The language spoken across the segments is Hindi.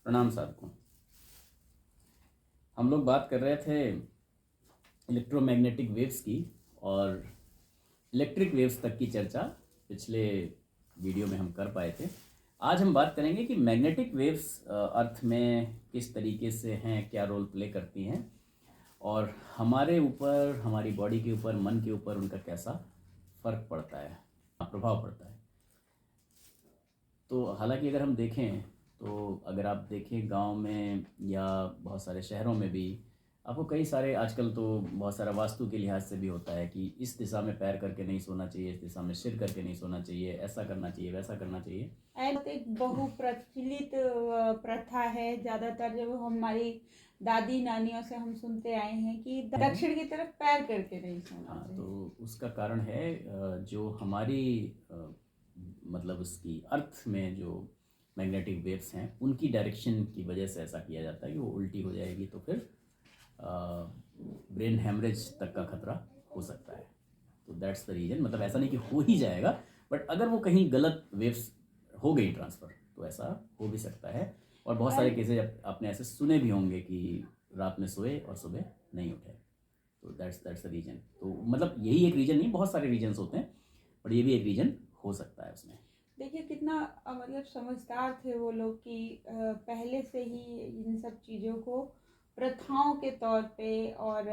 प्रणाम साधकों। हम लोग बात कर रहे थे इलेक्ट्रोमैग्नेटिक वेव्स की और इलेक्ट्रिक वेव्स तक की चर्चा पिछले वीडियो में हम कर पाए थे। आज हम बात करेंगे कि मैग्नेटिक वेव्स अर्थ में किस तरीके से हैं, क्या रोल प्ले करती हैं और हमारे ऊपर, हमारी बॉडी के ऊपर, मन के ऊपर उनका कैसा फ़र्क पड़ता है, प्रभाव पड़ता है। तो हालांकि अगर हम देखें तो अगर आप देखें गांव में या बहुत सारे शहरों में भी आपको कई सारे, आजकल तो बहुत सारा वास्तु के लिहाज से भी होता है कि इस दिशा में पैर करके नहीं सोना चाहिए, इस दिशा में सिर करके नहीं सोना चाहिए, ऐसा करना चाहिए, वैसा करना चाहिए। एक बहुप्रचलित प्रथा है। ज़्यादातर जब हमारी दादी नानियों से हम सुनते आए हैं कि दक्षिण की तरफ पैर करके नहीं सोना हाँ, चाहिए। तो उसका कारण है जो हमारी मतलब उसकी अर्थ में जो मैग्नेटिक वेव्स हैं उनकी डायरेक्शन की वजह से ऐसा किया जाता है कि वो उल्टी हो जाएगी तो फिर ब्रेन हैमरेज तक का खतरा हो सकता है। तो दैट्स द रीज़न। मतलब ऐसा नहीं कि हो ही जाएगा, बट अगर वो कहीं गलत वेव्स हो गई ट्रांसफ़र तो ऐसा हो भी सकता है। और बहुत सारे केसेज आपने ऐसे सुने भी होंगे कि रात में सोए और सुबह नहीं उठे। तो दैट्स द रीज़न। तो मतलब यही एक रीज़न नहीं, बहुत सारे रीजन्स होते हैं, बट ये भी एक रीज़न हो सकता है उसमें। देखिए कितना मतलब समझदार थे वो लोग कि पहले से ही इन सब चीज़ों को प्रथाओं के तौर पे और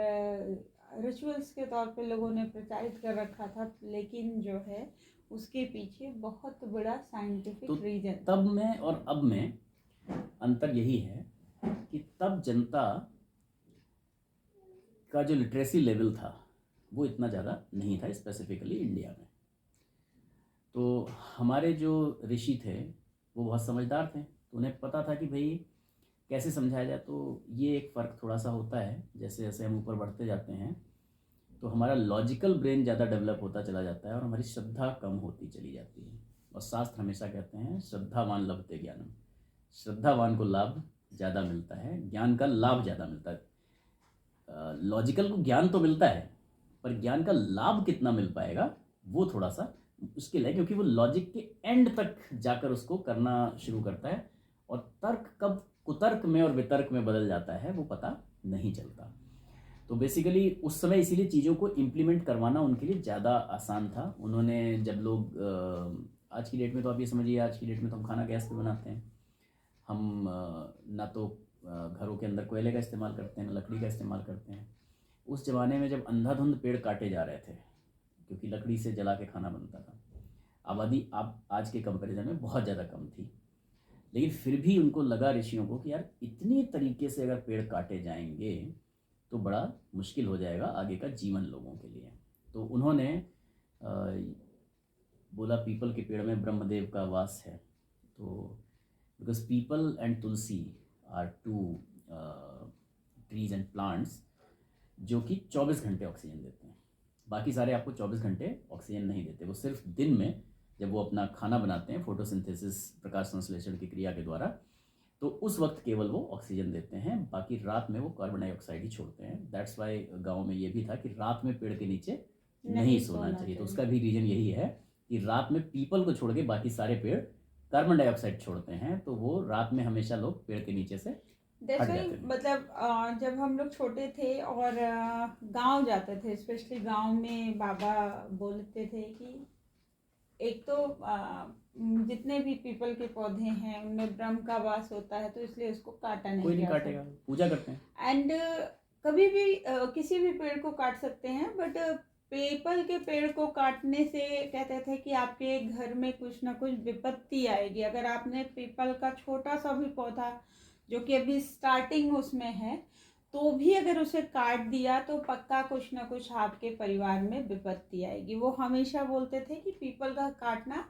रिचुअल्स के तौर पे लोगों ने प्रचारित कर रखा था, लेकिन जो है उसके पीछे बहुत बड़ा तो साइंटिफिक रीजन तब में और अब में अंतर यही है कि तब जनता का जो लिटरेसी लेवल था वो इतना ज़्यादा नहीं था, स्पेसिफिकली इंडिया में। तो हमारे जो ऋषि थे वो बहुत समझदार थे, तो उन्हें पता था कि भाई कैसे समझाया जाए। तो ये एक फ़र्क थोड़ा सा होता है, जैसे जैसे हम ऊपर बढ़ते जाते हैं तो हमारा लॉजिकल ब्रेन ज़्यादा डेवलप होता चला जाता है और हमारी श्रद्धा कम होती चली जाती है। और शास्त्र हमेशा कहते हैं श्रद्धावान लभते ज्ञानम, श्रद्धावान को लाभ ज़्यादा मिलता है, ज्ञान का लाभ ज़्यादा मिलता है। लॉजिकल को ज्ञान तो मिलता है पर ज्ञान का लाभ कितना मिल पाएगा वो थोड़ा सा मुश्किल है, क्योंकि वो लॉजिक के एंड तक जाकर उसको करना शुरू करता है और तर्क कब कुतर्क में और वितर्क में बदल जाता है वो पता नहीं चलता। तो बेसिकली उस समय इसीलिए चीज़ों को इम्प्लीमेंट करवाना उनके लिए ज़्यादा आसान था। उन्होंने जब लोग आज की डेट में, तो आप ये समझिए आज की डेट में तो हम खाना गैस पे बनाते हैं। हम ना तो घरों के अंदर कोयले का इस्तेमाल करते हैं, ना लकड़ी का इस्तेमाल करते हैं। उस ज़माने में जब अंधाधुंध पेड़ काटे जा रहे थे क्योंकि लकड़ी से जला के खाना बनता था, आबादी आप आज के कंपैरिजन में बहुत ज़्यादा कम थी, लेकिन फिर भी उनको लगा, ऋषियों को, कि यार इतनी तरीके से अगर पेड़ काटे जाएंगे तो बड़ा मुश्किल हो जाएगा आगे का जीवन लोगों के लिए। तो उन्होंने बोला पीपल के पेड़ में ब्रह्मदेव का वास है। तो because peepal and tulsi are two trees and plants जो कि 24 घंटे ऑक्सीजन देते हैं। बाकी सारे आपको 24 घंटे ऑक्सीजन नहीं देते, वो सिर्फ दिन में जब वो अपना खाना बनाते हैं फोटोसिंथेसिस, प्रकाश संश्लेषण की क्रिया के द्वारा, तो उस वक्त केवल वो ऑक्सीजन देते हैं, बाकी रात में वो कार्बन डाइऑक्साइड ही छोड़ते हैं। दैट्स वाई गाँव में ये भी था कि रात में पेड़ के नीचे नहीं सोना चाहिए। तो उसका भी रीज़न यही है कि रात में पीपल को छोड़ के बाकी सारे पेड़ कार्बन डाइऑक्साइड छोड़ते हैं, तो वो रात में हमेशा लोग पेड़ के नीचे से हट जाते थे। मतलब जब हम लोग छोटे थे और गांव जाते थे, स्पेशली गांव में बाबा बोलते थे कि एक तो जितने भी पीपल के पौधे हैं उनमें ब्रह्म का वास होता है, तो इसलिए उसको काटा नहीं कोई नहीं जा काटेगा, पूजा करते हैं। एंड कभी भी किसी भी पेड़ को काट सकते हैं, बट पीपल के पेड़ को काटने से कहते थे कि आपके घर में कुछ ना कुछ विपत्ति आएगी। अगर आपने पीपल का छोटा सा भी पौधा जो कि अभी स्टार्टिंग उसमें है तो भी अगर उसे काट दिया तो पक्का कुछ ना कुछ आपके परिवार में विपत्ति आएगी। वो हमेशा बोलते थे कि पीपल का काटना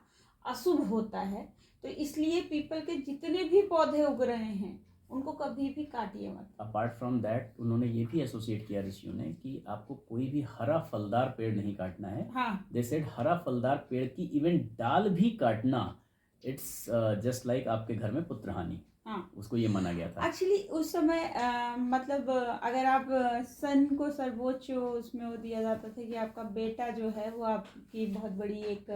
अशुभ होता है, तो इसलिए पीपल के जितने भी पौधे उग रहे हैं उनको कभी भी काटिए मत। अपार्ट फ्रॉम दैट उन्होंने ये भी एसोसिएट किया ऋषियों ने कि आपको कोई भी हरा फलदार पेड़ नहीं काटना है। हाँ, दे सेड हरा फलदार पेड़ की इवन डाल भी काटना, इट्स जस्ट लाइक आपके घर में पुत्रहानि। हाँ, उसको ये माना गया था। एक्चुअली उस समय मतलब अगर आप सन को सर्वोच्च उसमें वो दिया जाता था कि आपका बेटा जो है वो आपकी बहुत बड़ी एक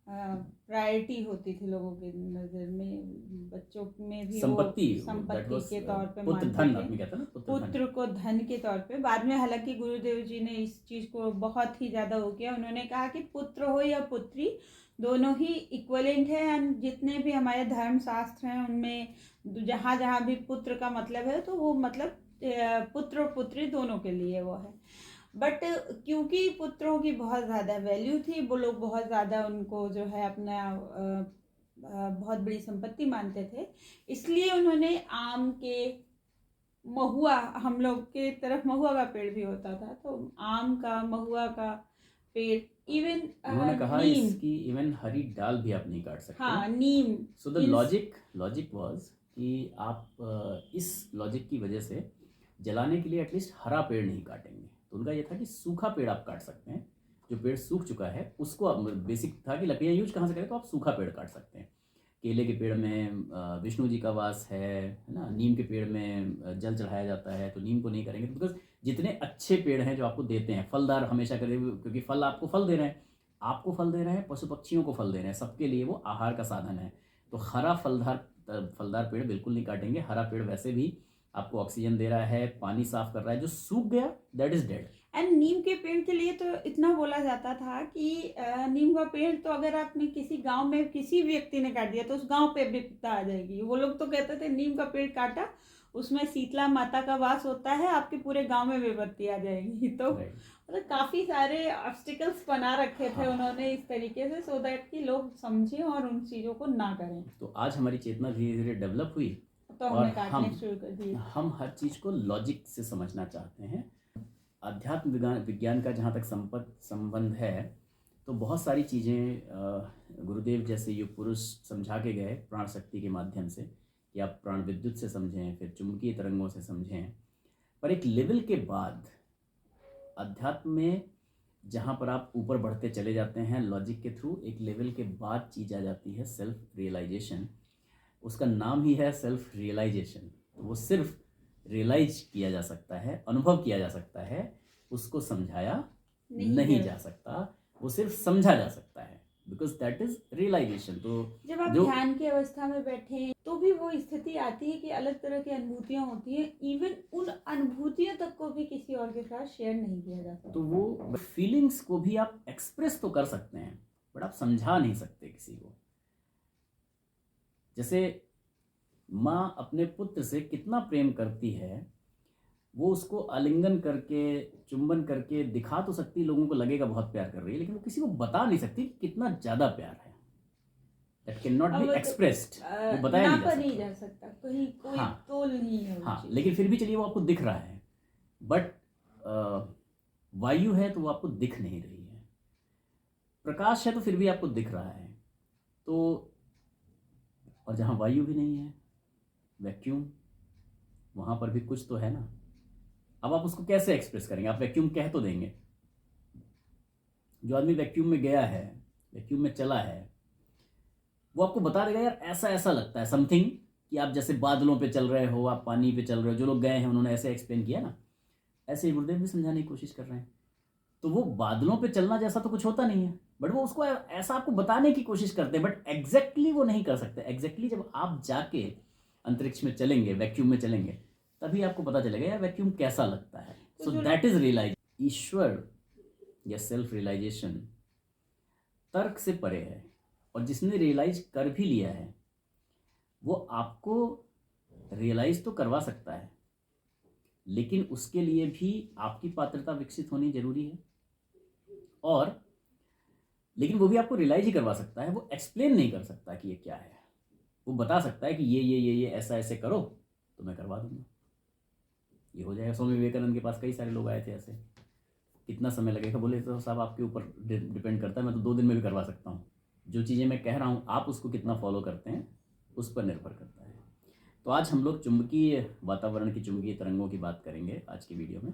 प्रायोरिटी होती थी लोगों की नज़र में, बच्चों में भी संपत्ति, वो संपत्ति के तौर पे पुत्र मानते धन थे, आदमी कहता है ना, पुत्र धन। पुत्र को धन के तौर पे। बाद में हालांकि गुरुदेव जी ने इस चीज़ को बहुत ही ज़्यादा हो किया, उन्होंने कहा कि पुत्र हो या पुत्री दोनों ही इक्वलेंट है, एंड जितने भी हमारे धर्म शास्त्र हैं उनमें जहाँ जहाँ भी पुत्र का मतलब है तो वो मतलब पुत्र और पुत्री दोनों के लिए वो है। बट क्योंकि पुत्रों की बहुत ज़्यादा वैल्यू थी, वो लोग बहुत ज़्यादा उनको जो है अपना बहुत बड़ी संपत्ति मानते थे, इसलिए उन्होंने आम के, महुआ, हम लोग के तरफ महुआ का पेड़ भी होता था, तो आम का, महुआ का पेड़, इवन उन्होंने कहा नीम, इसकी इवन हरी डाल भी आप नहीं काट सकते। हाँ नीम। सो द लॉजिक वाज कि आप इस लॉजिक की वजह से जलाने के लिए एटलीस्ट हरा पेड़ नहीं काटेंगे। तो उनका ये था कि सूखा पेड़ आप काट सकते हैं, जो पेड़ सूख चुका है उसको आप, बेसिक था कि लकड़ियाँ यूज कहाँ से करें, तो आप सूखा पेड़ काट सकते हैं। केले के पेड़ में विष्णु जी का वास है ना, नीम के पेड़ में जल चढ़ाया जाता है, तो नीम को नहीं करेंगे। बिकॉज जितने अच्छे पेड़ हैं जो आपको देते हैं, फलदार हमेशा करें, क्योंकि फल आपको फल दे रहे हैं, आपको फल दे रहे हैं, पशु पक्षियों को फल दे रहे हैं, सबके लिए वो आहार का साधन है। तो हरा फलदार पेड़ बिल्कुल नहीं काटेंगे। हरा पेड़ वैसे भी आपको ऑक्सीजन दे रहा है, पानी साफ कर रहा है। जो सूख गया दैट इज डेड। एंड नीम के पेड़ के लिए तो इतना बोला जाता था कि नीम का पेड़ तो अगर आपने किसी गांव में किसी व्यक्ति ने काट दिया तो उस गांव पे विपदा आ जाएगी। वो लोग तो कहते थे नीम का पेड़ काटा, उसमें शीतला माता का वास होता है, आपके पूरे गांव में विपत्ति आ जाएगी। तो मतलब काफी सारे ऑब्स्टिकल्स बना रखे थे उन्होंने इस तरीके से, सो दैट कि लोग समझें और उन चीजों को ना करें। तो आज हमारी चेतना धीरे धीरे डेवलप हुई, तो हमने काटने शुरू कर दिए। हम हर चीज को लॉजिक से समझना चाहते हैं। अध्यात्म विज्ञान का जहाँ तक संबंध है, तो बहुत सारी चीज़ें गुरुदेव जैसे युग पुरुष समझा के गए प्राण शक्ति के माध्यम से, कि आप प्राण विद्युत से समझें, फिर चुंबकीय तरंगों से समझें। पर एक लेवल के बाद अध्यात्म में जहाँ पर आप ऊपर बढ़ते चले जाते हैं लॉजिक के थ्रू, एक लेवल के बाद चीज़ आ जाती है सेल्फ रियलाइजेशन। उसका नाम ही है सेल्फ रियलाइजेशन। तो वो सिर्फ रियलाइज किया जा सकता है, अनुभव किया जा सकता है, उसको समझाया नहीं जा सकता, वो सिर्फ समझा जा सकता है, बिकॉज दैट इज रियलाइजेशन। तो जब आप ध्यान की अवस्था में बैठे हैं तो भी वो स्थिति आती है कि अलग तरह की अनुभूतियां होती हैं, इवन उन अनुभूतियों तक को भी किसी और के साथ शेयर नहीं किया जा सकता। तो वो फीलिंग्स को भी आप एक्सप्रेस तो कर सकते हैं, बट आप समझा नहीं सकते किसी को। जैसे माँ अपने पुत्र से कितना प्रेम करती है, वो उसको आलिंगन करके, चुंबन करके दिखा तो सकती, लोगों को लगेगा बहुत प्यार कर रही है, लेकिन वो किसी को बता नहीं सकती कितना ज़्यादा प्यार है। That cannot be expressed, वो बताया नहीं जा सकता, कहीं कोई तोल नहीं है। हाँ, लेकिन फिर भी चलिए वो आपको दिख रहा है, बट वायु है तो वो आपको दिख नहीं रही है, प्रकाश है तो फिर भी आपको दिख रहा है। तो और जहाँ वायु भी नहीं है, वैक्यूम, वहाँ पर भी कुछ तो है ना। अब आप उसको कैसे एक्सप्रेस करेंगे? आप वैक्यूम कह तो देंगे। जो आदमी वैक्यूम में गया है, वैक्यूम में चला है, वो आपको बता देगा यार ऐसा ऐसा लगता है समथिंग, कि आप जैसे बादलों पे चल रहे हो, आप पानी पे चल रहे हो। जो लोग गए हैं उन्होंने ऐसे एक्सप्लेन किया ना, ऐसे ही गुरुदेव भी समझाने की कोशिश कर रहे हैं। तो वो बादलों पे चलना जैसा तो कुछ होता नहीं है, बट वो उसको ऐसा आपको बताने की कोशिश करते हैं, बट एग्जैक्टली वो नहीं कर सकते। एग्जैक्टली जब आप जाके अंतरिक्ष में चलेंगे, वैक्यूम में चलेंगे, तभी आपको पता चलेगा यार वैक्यूम कैसा लगता है। So that is realise. ईश्वर या सेल्फ रियलाइजेशन तर्क से परे है, और जिसने रियलाइज कर भी लिया है वो आपको रियलाइज तो करवा सकता है, लेकिन उसके लिए भी आपकी पात्रता विकसित होनी जरूरी है। और लेकिन वो भी आपको रियलाइज ही करवा सकता है, वो एक्सप्लेन नहीं कर सकता कि ये क्या है। वो बता सकता है कि ये ऐसा ऐसे करो तो मैं करवा दूंगा, ये हो जाएगा। स्वामी विवेकानंद के पास कई सारे लोग आए थे ऐसे। कितना समय लगेगा? बोले तो साहब आपके ऊपर डिपेंड करता है, मैं तो 2 दिन में भी करवा सकता हूँ। जो चीज़ें मैं कह रहा हूँ आप उसको कितना फॉलो करते हैं उस पर निर्भर करता है। तो आज हम लोग चुंबकीय वातावरण की, चुंबकीय तरंगों की बात करेंगे आज की वीडियो में।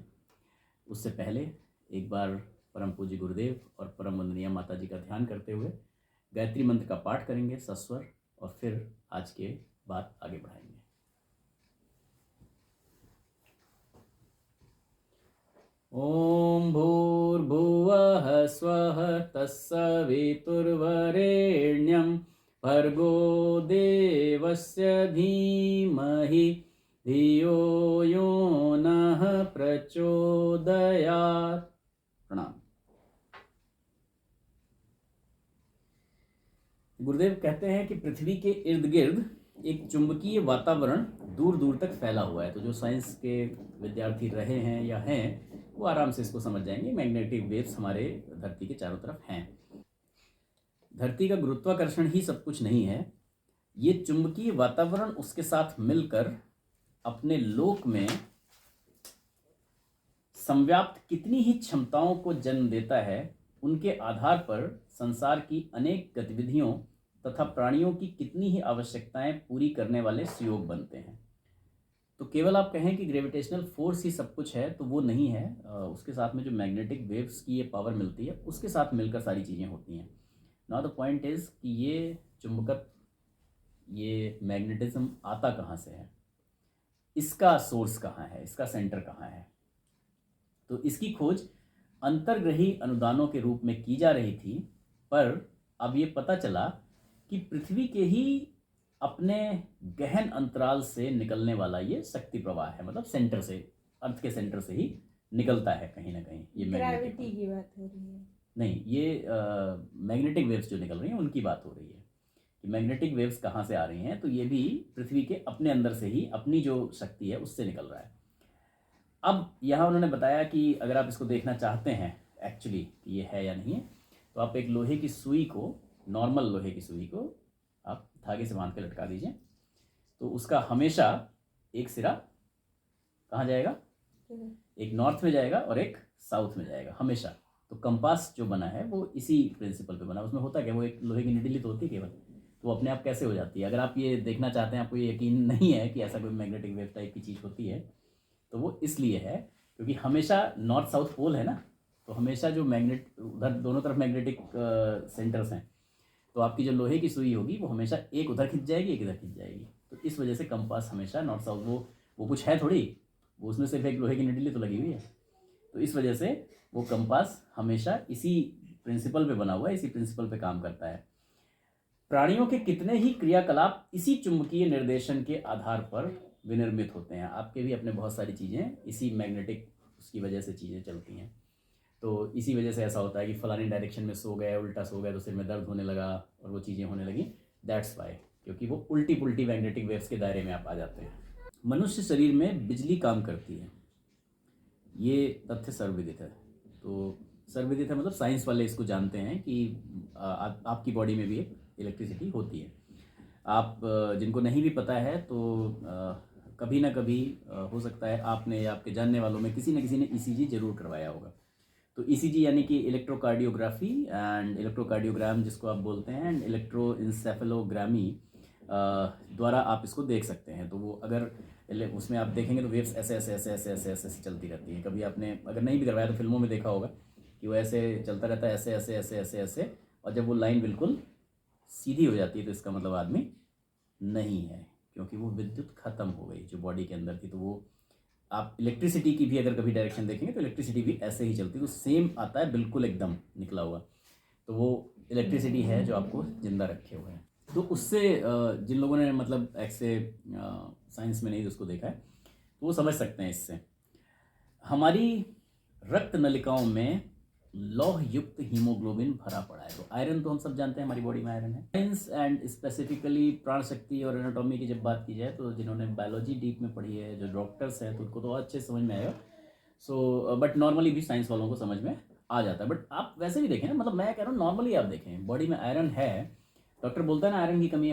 उससे पहले एक बार परम पूज्य गुरुदेव और परम वंदनीय माता जी का ध्यान करते हुए गायत्री मंत्र का पाठ करेंगे सस्वर, और फिर आज के बात आगे बढ़ाएंगे। ओम भूर्भुवः स्वः तत्सवितुर्वरेण्यं भर्गो देवस्य धीमहि धियो यो नः प्रचोदयात्। प्रणाम। गुरुदेव कहते हैं कि पृथ्वी के इर्द गिर्द एक चुंबकीय वातावरण दूर दूर तक फैला हुआ है। तो जो साइंस के विद्यार्थी रहे हैं या हैं वो आराम से इसको समझ जाएंगे। मैग्नेटिक वेव्स हमारे धरती के चारों तरफ हैं। धरती का गुरुत्वाकर्षण ही सब कुछ नहीं है, ये चुंबकीय वातावरण उसके साथ मिलकर अपने लोक में संव्याप्त कितनी ही क्षमताओं को जन्म देता है, उनके आधार पर संसार की अनेक गतिविधियों तथा प्राणियों की कितनी ही आवश्यकताएं पूरी करने वाले सुयोग बनते हैं। तो केवल आप कहें कि ग्रेविटेशनल फोर्स ही सब कुछ है तो वो नहीं है। उसके साथ में जो मैग्नेटिक वेव्स की ये पावर मिलती है उसके साथ मिलकर सारी चीज़ें होती हैं। नाउ द पॉइंट इज़ कि ये चुंबकत्व, ये मैग्नेटिज्म आता कहाँ से है, इसका सोर्स कहाँ है, इसका सेंटर कहाँ है। तो इसकी खोज अंतर्ग्रही अनुदानों के रूप में की जा रही थी, पर अब ये पता चला कि पृथ्वी के ही अपने गहन अंतराल से निकलने वाला ये शक्ति प्रवाह है। मतलब सेंटर से, अर्थ के सेंटर से ही निकलता है कहीं ना कहीं। ये ग्रेविटी की बात हो रही है? नहीं, ये मैग्नेटिक वेव्स जो निकल रही हैं उनकी बात हो रही है कि मैग्नेटिक वेव्स कहाँ से आ रही हैं। तो ये भी पृथ्वी के अपने अंदर से ही, अपनी जो शक्ति है उससे निकल रहा है। अब यहाँ उन्होंने बताया कि अगर आप इसको देखना चाहते हैं एक्चुअली ये है या नहीं है, तो आप एक लोहे की सुई को, नॉर्मल लोहे की सुई को आप धागे से बांध के लटका दीजिए, तो उसका हमेशा एक सिरा कहाँ जाएगा, एक नॉर्थ में जाएगा और एक साउथ में जाएगा हमेशा। तो कंपास जो बना है वो इसी प्रिंसिपल पे बना। उसमें होता क्या, वो एक लोहे की निडली तो होती है केवल, तो वो अपने आप कैसे हो जाती है। अगर आप ये देखना चाहते हैं, आपको ये यकीन नहीं है कि ऐसा कोई मैग्नेटिक वेव टाइप की चीज़ होती है, तो वो इसलिए है क्योंकि हमेशा नॉर्थ साउथ पोल है ना, तो हमेशा जो मैग्नेट उधर दोनों तरफ मैग्नेटिक सेंटर्स हैं, तो आपकी जो लोहे की सुई होगी वो हमेशा एक उधर खिंच जाएगी, एक इधर खिंच जाएगी। तो इस वजह से कंपास हमेशा नॉर्थ साउथ, वो कुछ है थोड़ी, वो उसमें सिर्फ एक लोहे की निडली तो लगी हुई है। तो इस वजह से वो कंपास हमेशा इसी प्रिंसिपल पे बना हुआ है, इसी प्रिंसिपल पे काम करता है। प्राणियों के कितने ही क्रियाकलाप इसी चुंबकीय निर्देशन के आधार पर विनिर्मित होते हैं। आपके भी अपने बहुत सारी चीज़ें इसी मैग्नेटिक उसकी वजह से चीज़ें चलती हैं। तो इसी वजह से ऐसा होता है कि फलानी डायरेक्शन में सो गए, उल्टा सो गए तो सिर में दर्द होने लगा और वो चीज़ें होने लगी। दैट्स वाई, क्योंकि वो उल्टी पुल्टी मैग्नेटिक वेव्स के दायरे में आप आ जाते हैं। मनुष्य शरीर में बिजली काम करती है, ये तथ्य सर्वविदित है। तो सर्वविदित है मतलब साइंस वाले इसको जानते हैं कि आपकी बॉडी में भी एक इलेक्ट्रिसिटी होती है। आप जिनको नहीं भी पता है तो कभी ना कभी हो सकता है आपने या आपके जानने वालों में किसी न किसी ने ईसीजी जरूर करवाया होगा। तो ईसीजी यानी कि इलेक्ट्रोकार्डियोग्राफी एंड इलेक्ट्रोकार्डियोग्राम जिसको आप बोलते हैं, एंड इलेक्ट्रोइंसेफेलोग्रामी द्वारा आप इसको देख सकते हैं। तो वो अगर उसमें आप देखेंगे तो वेव्स ऐसे ऐसे ऐसे ऐसे ऐसे ऐसे ऐसे चलती रहती हैं। कभी आपने अगर नहीं भी करवाया तो फिल्मों में देखा होगा कि वो ऐसे चलता रहता है, ऐसे ऐसे ऐसे ऐसे ऐसे, और जब वो लाइन बिल्कुल सीधी हो जाती है तो इसका मतलब आदमी नहीं है, क्योंकि वो विद्युत खत्म हो गई जो बॉडी के अंदर थी। तो वो आप इलेक्ट्रिसिटी की भी अगर कभी डायरेक्शन देखेंगे तो इलेक्ट्रिसिटी भी ऐसे ही चलती है, तो सेम आता है बिल्कुल एकदम निकला हुआ। तो वो इलेक्ट्रिसिटी है जो आपको जिंदा रखे हुए हैं। तो उससे जिन लोगों ने मतलब ऐसे साइंस में नहीं उसको देखा है तो वो समझ सकते हैं इससे। हमारी रक्त नलिकाओं में लौह युक्त हीमोग्लोबिन भरा पड़ा है। तो आयरन तो हम सब जानते हैं, हमारी बॉडी में आयरन है। साइंस एंड स्पेसिफिकली प्राण शक्ति और एनाटॉमी की जब बात की जाए तो जिन्होंने बायोलॉजी डीप में पढ़ी है, जो डॉक्टर्स हैं, तो उनको तो अच्छे समझ में आएगा। सो बट नॉर्मली भी साइंस वालों को समझ में आ जाता है। बट आप वैसे भी देखें ना, मतलब मैं कह रहा हूँ नॉर्मली आप देखें बॉडी में आयरन है, डॉक्टर बोलता है ना आयरन की कमी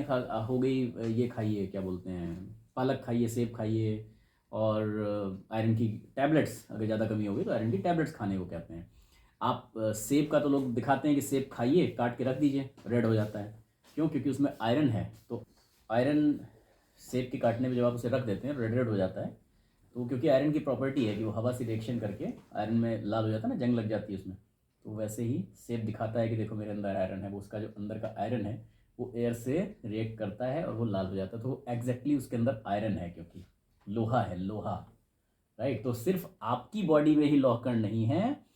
हो गई, ये खाइए, क्या बोलते हैं, पालक खाइए, सेब खाइए, और आयरन की टैबलेट्स, अगर ज़्यादा कमी हो गई तो आयरन की टैबलेट्स खाने को कहते हैं। आप सेब का तो लोग दिखाते हैं कि सेब खाइए, काट के रख दीजिए, रेड हो जाता है। क्यों? क्योंकि उसमें आयरन है। तो आयरन सेब के काटने में जब आप उसे रख देते हैं रेड रेड हो जाता है। तो क्योंकि आयरन की प्रॉपर्टी है कि वो हवा से रिएक्शन करके आयरन में लाल हो जाता है ना, जंग लग जाती है उसमें। तो वैसे ही सेब दिखाता है कि देखो मेरे अंदर आयरन है। वो उसका जो अंदर का आयरन है वो एयर से रिएक्ट करता है और वो लाल हो जाता है। तो एग्जैक्टली उसके अंदर आयरन है, क्योंकि लोहा है, लोहा, राइट। तो सिर्फ आपकी बॉडी में ही लौह कण नहीं है,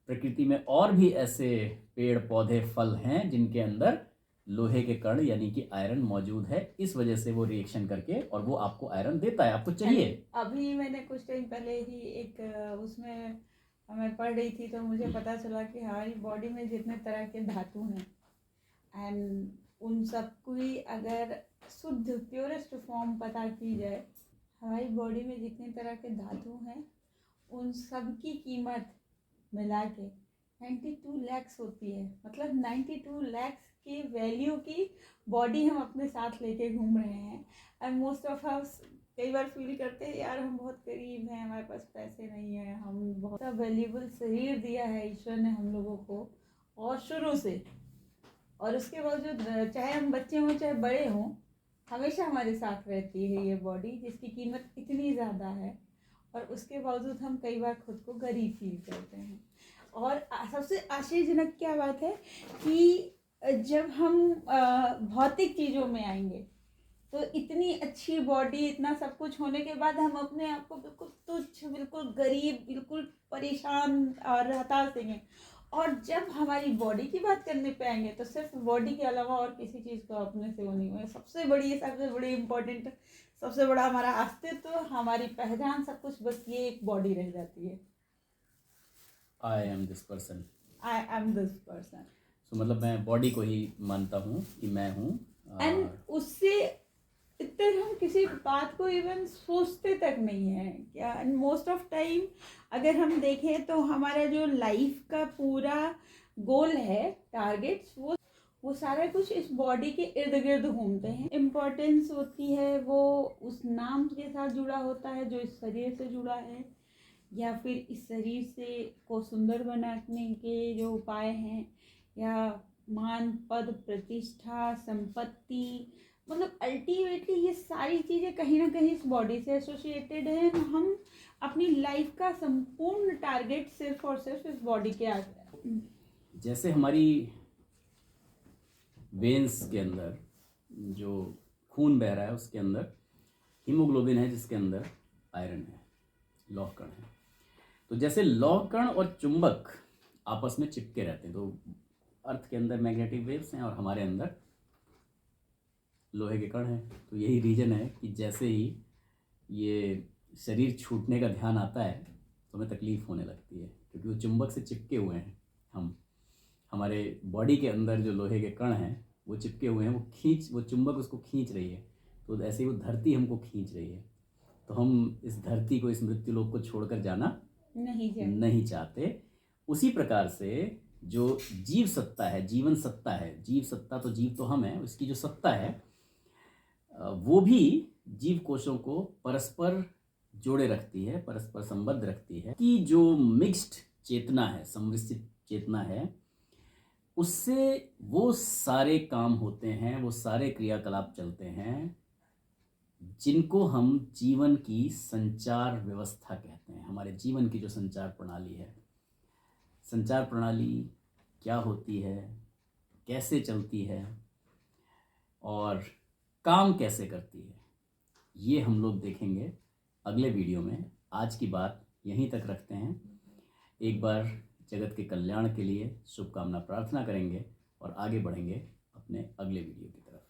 प्रकृति में और भी ऐसे पेड़ पौधे फल हैं जिनके अंदर लोहे के कण यानी कि आयरन मौजूद है, इस वजह से वो रिएक्शन करके और वो आपको आयरन देता है, आपको चाहिए। अभी मैंने कुछ टाइम पहले ही एक उसमें मैं पढ़ रही थी तो मुझे पता चला कि हमारी बॉडी में जितने तरह के धातु हैं एंड उन सब की अगर शुद्ध प्योरेस्ट फॉर्म पता की जाए, हमारी बॉडी में जितने तरह के धातु हैं उन सब की कीमत मिला के 92 लैक्स होती है। मतलब 92 लैक्स की वैल्यू की बॉडी हम अपने साथ लेके घूम रहे हैं। एंड मोस्ट ऑफ अस कई बार फील करते हैं यार हम बहुत गरीब हैं, हमारे पास पैसे नहीं है, हम बहुत वैल्यूबल शरीर दिया है ईश्वर ने हम लोगों को और शुरू से, और उसके बावजूद चाहे हम बच्चे हों चाहे बड़े हों हमेशा हमारे साथ रहती है ये बॉडी जिसकी कीमत इतनी ज़्यादा है, और उसके बावजूद हम कई बार खुद को गरीब फील करते हैं। और सबसे आश्चर्यजनक क्या बात है कि जब हम भौतिक चीज़ों में आएंगे तो इतनी अच्छी बॉडी, इतना सब कुछ होने के बाद हम अपने आप को बिल्कुल तुच्छ, बिल्कुल गरीब, बिल्कुल परेशान और हताश देंगे। और जब हमारी बॉडी की बात करने पे आएंगे तो सिर्फ बॉडी के अलावा और किसी चीज़ को अपने से वो नहीं हुआ। सबसे बड़ी इम्पोर्टेंट, सबसे बड़ा हमारा अस्तित्व, हमारी पहचान, सब कुछ बस ये एक बॉडी रह जाती है। I am this person, I am this person. So मतलब मैं बॉडी को ही मानता हूँ कि मैं हूँ। एंड उससे इतने हम किसी बात को इवन सोचते तक नहीं है क्या। एंड मोस्ट ऑफ टाइम अगर हम देखें तो हमारा जो लाइफ का पूरा गोल है, टारगेट्स, वो सारा कुछ इस बॉडी के इर्द गिर्द घूमते हैं। इम्पोर्टेंस होती है वो उस नाम के साथ जुड़ा होता है जो इस शरीर से जुड़ा है, या फिर इस शरीर से को सुंदर बनाने के जो उपाय हैं, या मान, पद, प्रतिष्ठा, संपत्ति, मतलब अल्टीमेटली ये सारी चीज़ें कहीं ना कहीं इस बॉडी से एसोसिएटेड हैं। हम अपनी लाइफ का संपूर्ण टारगेट सिर्फ और सिर्फ इस बॉडी के आगे। जैसे हमारी वेन्स के अंदर जो खून बह रहा है उसके अंदर हीमोग्लोबिन है जिसके अंदर आयरन है, लौह कण है। तो जैसे लौह कण और चुंबक आपस में चिपके रहते हैं, तो अर्थ के अंदर मैग्नेटिक वेव्स हैं और हमारे अंदर लोहे के कण हैं। तो यही रीजन है कि जैसे ही ये शरीर छूटने का ध्यान आता है तो हमें तकलीफ़ होने लगती है, क्योंकि वो चुंबक से चिपके हुए हैं। हमारे बॉडी के अंदर जो लोहे के कण हैं वो चिपके हुए हैं, वो चुंबक उसको खींच रही है। तो ऐसे ही वो धरती हमको खींच रही है। तो हम इस धरती को, इस मृत्युलोक को छोड़कर जाना नहीं चाहते। उसी प्रकार से जो जीव सत्ता है, जीवन सत्ता है, जीव सत्ता तो जीव तो हम हैं, उसकी जो सत्ता है वो भी जीव कोशों को परस्पर जोड़े रखती है, परस्पर संबद्ध रखती है। कि जो मिक्स्ड चेतना है, सम्मिश्रित चेतना है, उससे वो सारे काम होते हैं, वो सारे क्रियाकलाप चलते हैं जिनको हम जीवन की संचार व्यवस्था कहते हैं। हमारे जीवन की जो संचार प्रणाली है, संचार प्रणाली क्या होती है, कैसे चलती है और काम कैसे करती है, ये हम लोग देखेंगे अगले वीडियो में। आज की बात यहीं तक रखते हैं। एक बार जगत के कल्याण के लिए शुभकामना प्रार्थना करेंगे और आगे बढ़ेंगे अपने अगले वीडियो की तरफ।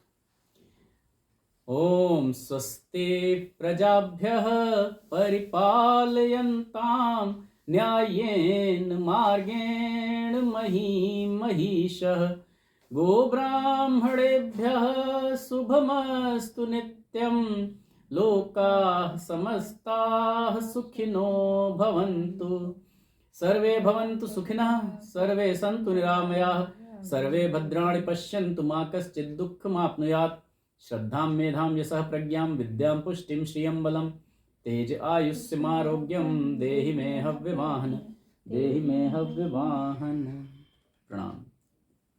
ओम स्वस्ति प्रजाभ्यः परिपालयन्तां न्यायेन मार्गेण महीमहीषः। गोब्राह्मणेभ्यः शुभमस्तु नित्यं। लोकाः समस्ताः सुखिनो भवन्तु। सर्वे भवन्तु सुखिनः, सर्वे सन्तु निरामयाः, सर्वे भद्राणि पश्यन्तु, मा कश्चित् दुःखमाप्नुयात्। श्रद्धां मेधां यशः प्रज्ञां विद्यां पुष्टिं श्रियं बलं तेज आयुष्यमारोग्यं देहि मे हव्यवाहन, देहि मे हव्यवाहन। प्रणाम।